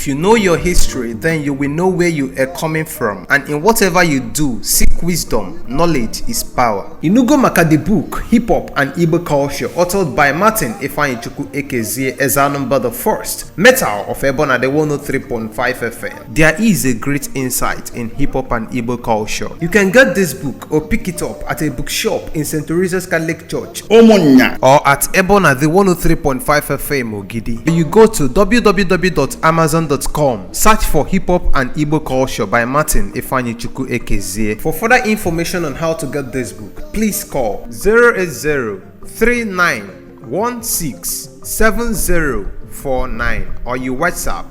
If you know your history, then you will know where you are coming from, and in whatever you do, seek wisdom. Knowledge is power. Inugo maka the book Hip Hop and Igbo Culture, authored by Martin Chibuike Ezeaganama the First, Metal of Ebona the 103.5 FM. There is a great insight in hip hop and Igbo culture. You can get this book or pick it up at a bookshop in St. Teresa's Catholic Church, Omonya, or at Ebona the 103.5 FM Ogidi. You go to www.amazon.com, search for Hip Hop and Igbo Culture by Martin Chibuike Ezeaganama. For further information on how to get this book, please call 080-3916-7049 or you WhatsApp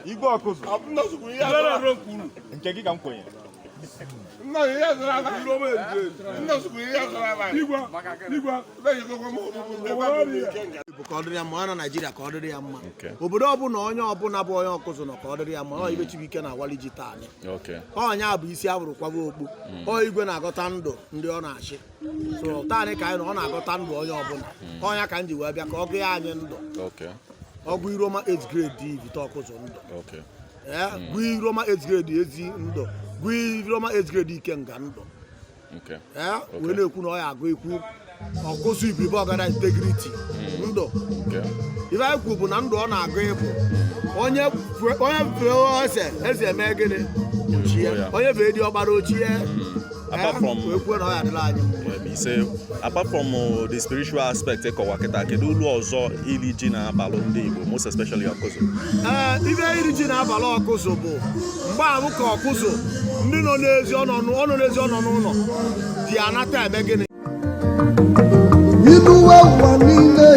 Igwe Akwuzu. Nke gị ka m kwenye. Nigeria ka ọ dịrị ya mma. Obodo ọbụla onye ọbụla bụ onye Akwuzu nọ ka ọ dịrị ya mma. Ọ Igwe Chibuike na-awali ji taa. Onye a bụ isi abụrụ kwago okpu. Ọ Igwe na-agọta ndụ ndị ọ na-achị. So taa ka anyị nọ ọ na-agọta ndụ onye ọbụla. Onye ka m ji wee bịa ka ọ gụọ anyị ndụ. Ọgụ Iroma 8th grade Vita Akwuzu ndụ. Gụ Iroma 8th grade ezi ndụ. Gụ Iroma 8th grade Ikenga ndụ. Wee na-ekwu na ọ ya agụ ekwu Akwuzu Igbo ọgara integrity ndụ. Ife anyị kwu bụ na ndụ ọ na-agụ ịbụ onye eze eme gịnị ochie, onye bụ edi ọgbara ochie. Apart from the spiritual aspect, kedu ulu ọzọ iri ji na-abalụ ndị Igbo, most especially Akwuzu? Ibe iri ji na-abalụ Akwuzu bụ mgbe ahụ ka Akwuzu ndị nọ n'ezi ọnọ n'ụlọ dị anata eme gịnị. Ilu ụwa niile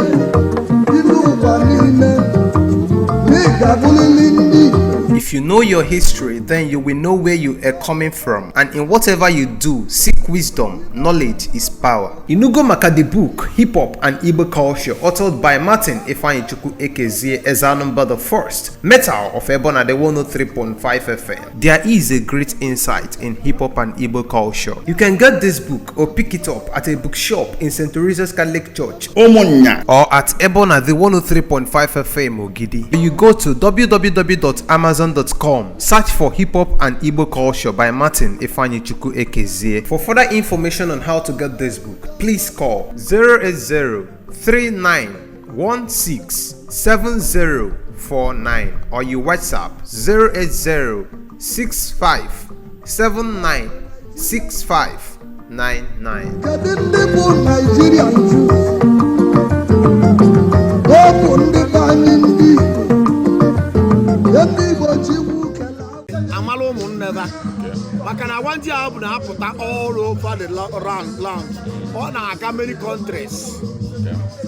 n'ịgabụlili ndị. If you know your history, then you will know where you are coming from, and in whatever you do, seek wisdom. Knowledge is power. Inugo maka the book Hip Hop and Igbo Culture, authored by Martin Chibuike Ezeaganama the First, Metal of Ebona the 103.5 FM. There is a great insight in hip hop and Igbo culture. You can get this book or pick it up at a bookshop in St. Teresa's Catholic Church, Omonya, or at Ebona the 103.5 FM Ogidi. You go to www.amazon.com, search for Hip Hop and Igbo Culture by Martin Chibuike Ezeaganama. For further information on how to get this book, please call 080-3916-7049 or you WhatsApp 080-6579-6599. Maka na wanji a bụ na-apụta all over the land. Ọ na-aga many countries.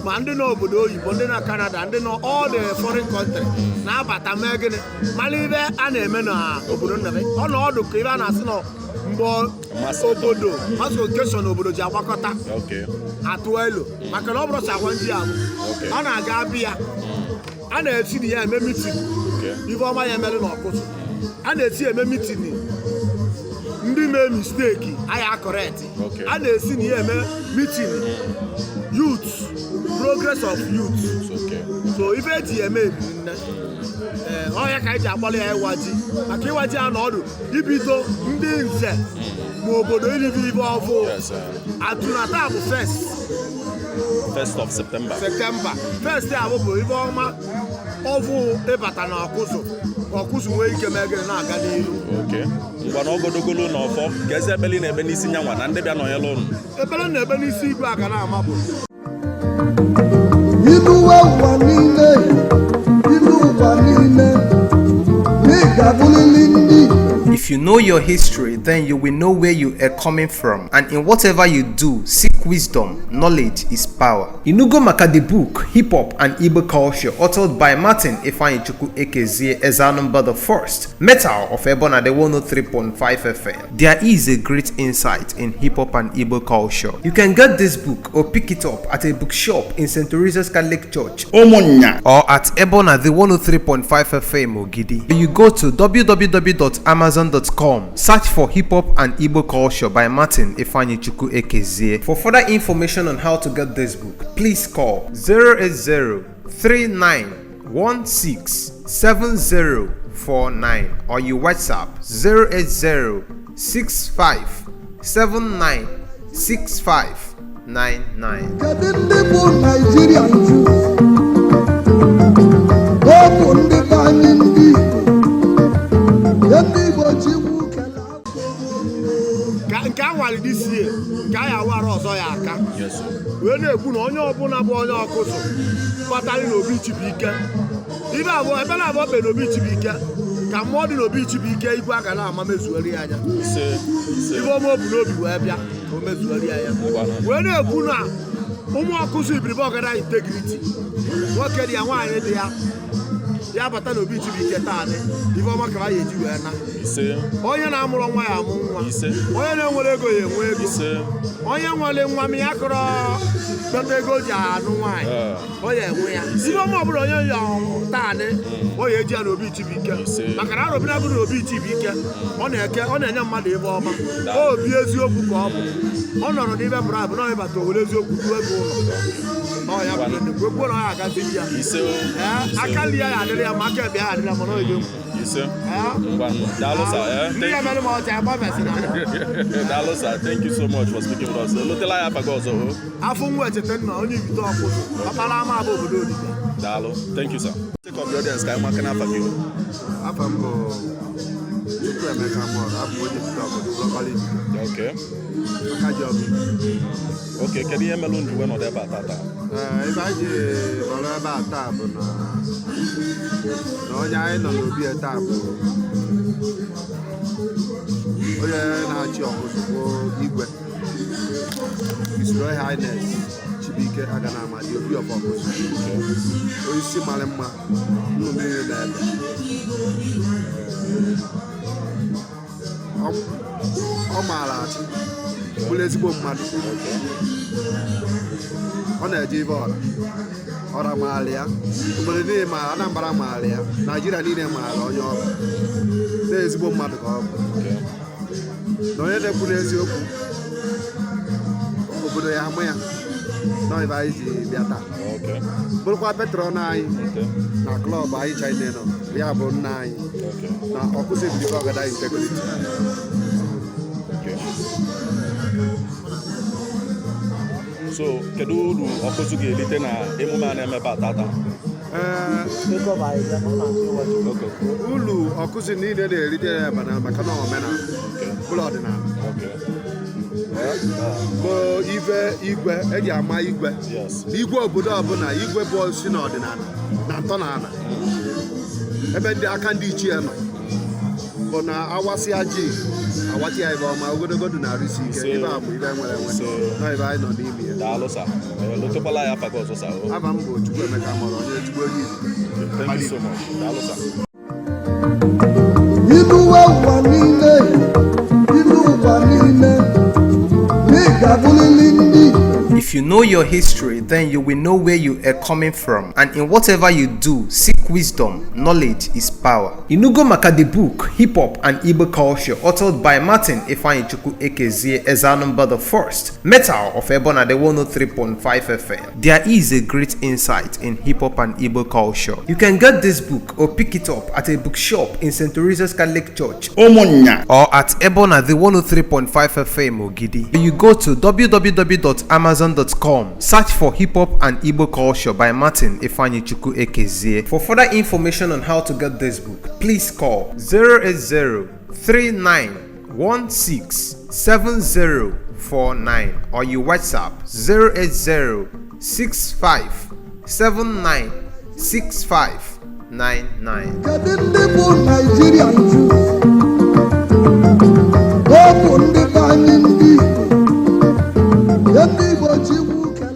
Ma ndị n'obodo oyibo, ndị na Canada, ndị nọ all the foreign countries na-abata mee gịnị mara ibe a na-eme na obodo nnabe. Ọ na ọdụ ka ibe a na-asị na mgbe obodo mass occasion obodo ji agbakọta atụ elu maka na ọ bụrụ sa wanji a bụ ọ na-aga abịa a na-esi na ya eme meeting ibe ọma ya emere na Akwuzu. A na-esi eme meeting ndị mee mistake aya correct a na-esi na ihe eme meeting youth progress of youth so ife eji eme nne ọya ka eji akpọrọ ya Iwaji maka Iwaji anọdụ ibido ndị nze ma obodo ilivi ibe ọfụ atụnata bụ first of September first ya bụ ibe ọma ọfụ ịbata na ọkụzụ nwee ike megere na-aga n'ihu ngwa na ọgodogolo na ọfọ ka eze ebeli na-ebe n'isi nyanwa na ndị bịa nọnyela ụnụ ebele na-ebe n'isi Igwe Aganama bụ ilu ụwa niile n'ịgabụlili ndị If you know your history, then you will know where you are coming from. And in whatever you do, seek wisdom. Knowledge is power. Inugo maka the book, Hip Hop and Igbo Culture, authored by Martin Chibuike Ezeaganama the First, Metal of Ebona the 103.5 FM. There is a great insight in hip hop and Igbo culture. You can get this book or pick it up at a bookshop in St. Teresa's Catholic Church, Omonya, or at Ebona the 103.5 FM Ogidi. You go to www.amazon.com, search for Hip Hop and Igbo Culture by Martin Chibuike Ezeaganama. For further information on how to get this book, please call 080-3916-7049 or you WhatsApp 080-6579-6599. kedu ndị bụ Nigerian Jews ọ bụ ndị be anyị ndị Igbo Chibuike nke anwale disi nke anyị awara ọzọ ya aka wee na-ekwu na onye ọbụla bụ onye ọkụzụ kpatara na Obi Chibuike ibe abụọ ebe na-abụọ be na Obi Chibuike ka mmụọ dị na Obi Chibuike Igwe Aganama mezuori ya anya ibe ọma obu n'obi wee bịa o mezuori ya anya wee na-ekwu na ụmụ ọkụzụ ibiribe ọgara integrity nwoke dị ya nwaanyị dị ya bata na Obi Chibuike taanị ibe ọma ka ya eji wee na onye na-amụrụ nwa ya amụ nwa onye na-enwere ego ya enwe ego onye nwere nwa m ya kọrọ dọta ego ji anụ nwaanyị onye enwe ya ibe ọma ọbụla onye ya taanị onye eji ya na Obi Chibuike maka na arụbina bụrụ na Obi Chibuike ọ na-enye mmadụ ibe ọma obi eziokwu ka ọ bụ ọ nọrọ n'ibe brabụ na ịbata owere eziokwu duo ego ụlọ ya bụ nnukwu egwu na ya agazighị ya aka li ya adịrị ya ma aka ebe ya adịrị ya mana oyibo thank you so much for speaking with us. Lotela ya afago ọzọ afọ nwa echete nna onye ibite ọkụzụ ọkpara ama abụ obodo Odide. Daalụ, thank you sir. Take up the audience ka anyị maka n'afa gị. Afa m bụ Chukwuemeka Mọrụ, abụ onye ibite ọkụzụ lọkọlị. Okay. Aka ji ọgụ. Okay, kedu ihe melụ nju nọdụ ebe a tata? Ebe anyị ji nọrọ ebe a taa bụ na onye anyị nọ n'obi taa bụ onye na-achị ọkụzụ bụ Igwe His Royal Highness Chibuike Ezeaganama Obi Of Akwuzu, onye isi mara mma nnụ mmiri na ebe ọ maara achị bụrụ ezigbo mmadụ ọ na-eje ibe ọra maara ya obodo niile ma Anambra maara ya Naịjirịa niile maara onye ọ bụ na ezigbo mmadụ ka ọ bụ na onye na-ekwu n'eziokwu obodo ya ama ya na ibe anyị ji bịa taa bụrụkwa petron anyị na klọb anyị China nọ ya bụ nna anyị na ọkụzi Igwe Ọgada integrity. So kedu uru ọkụzụ ga-elite na emume a na-emebe tata? Ulu ọkụzi niile na-erite ya maka na omenala bụrụ ọdịnala bụ ife igwe eji ama igwe igwe obodo ọbụla igwe bụ osi na ọdịnala na ntọala ebe ndị aka ndị ichie nọ bụ na awasịa ji awati ya ibe ọma ogologo dị na arụsi ike ibe a bụ ibe nwere enwe na ibe anyị nọ n'ime ya. Daalụ sa. Lotekwala ya afa gị ọzọ sa. Aba m bụ Chukwuemeka Mọrụ, onye ezigbo onye Igbo. Thank you so much. Daalụ sa. ilu ụwa niile n'ịgabụlili ndị If you know your history, then you will know where you are coming from, and in whatever you do, seek wisdom. Knowledge is power. Inugo maka the book Hip Hop and Igbo Culture, authored by Martin Chibuike Ezeaganama the First, Metal of Ebona the 103.5 FM. There is a great insight in hip hop and Igbo culture. You can get this book or pick it up at a bookshop in St. Teresa's Catholic Church, Omonya, or at Ebona the 103.5 FM Ogidi. You go to www.amazon.com, search for Hip Hop and Igbo Culture by Martin Chibuike Ezeaganama. For further information on how to get this book, please call 080-3916-7049 or you WhatsApp 080-6579-6599. Kedu ndị bụ Nigerian Jews? Ọ bụ ndị be anyị ndị Igbo. Ndị Igbo Chibuike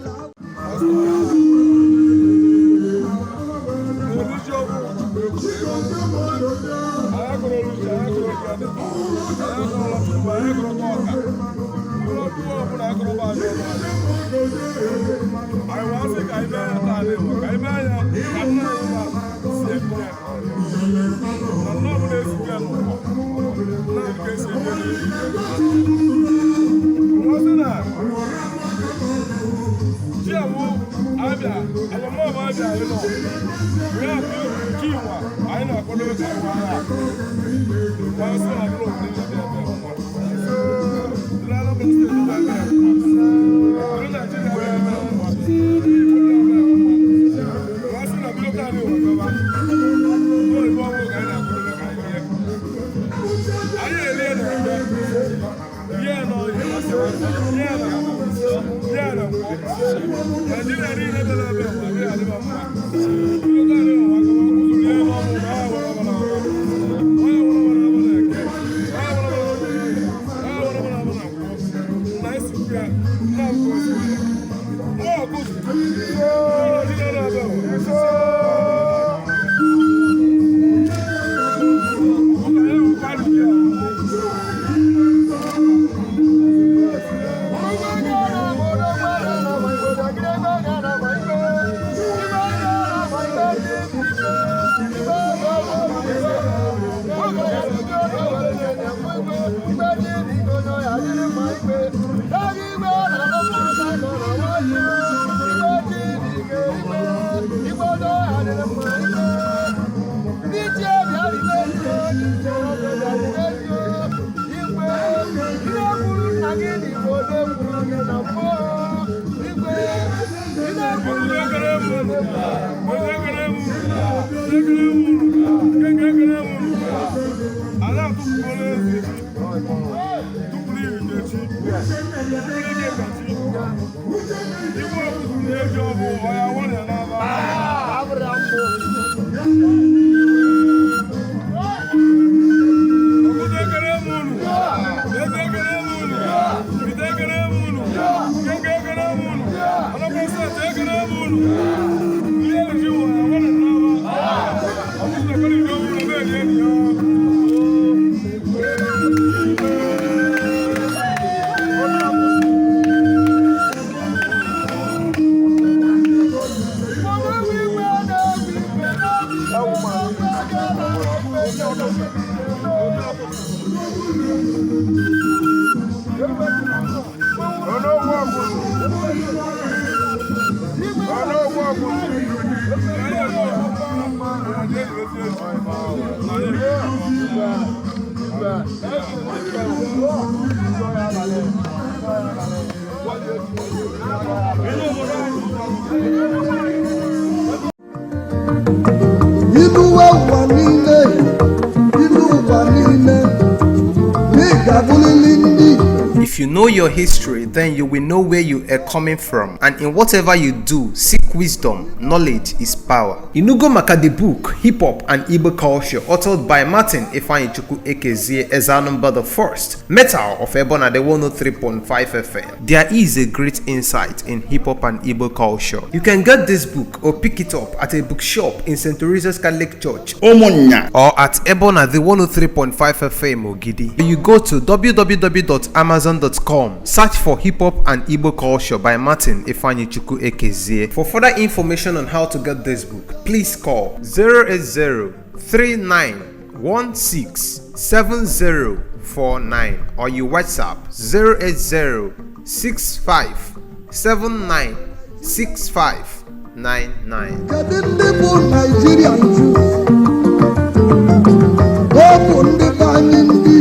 If you know your history, then you will know where you are coming from, and in whatever you do, seek wisdom. Knowledge is power. Inugo maka the book Hip Hop and Igbo Culture, authored by Martin Chibuike Ezeaganama the First, Metal of Ebona the 103.5 FM. There is a great insight in hip hop and Igbo culture. You can get this book or pick it up at a bookshop in St. Teresa's Catholic Church, Omonya, or at Ebona the 103.5 FM Ogidi. You go to www.amazon.com gmail.com. Search for Hip Hop and Igbo Culture by Martin Ifeanyi Chibuike Ezeaganama. For further information on how to get this book, please call 08039167049 or you WhatsApp 08065796599. Kedu ndị bụ Nigerian Jews? Ọ bụ ndị be anyị ndị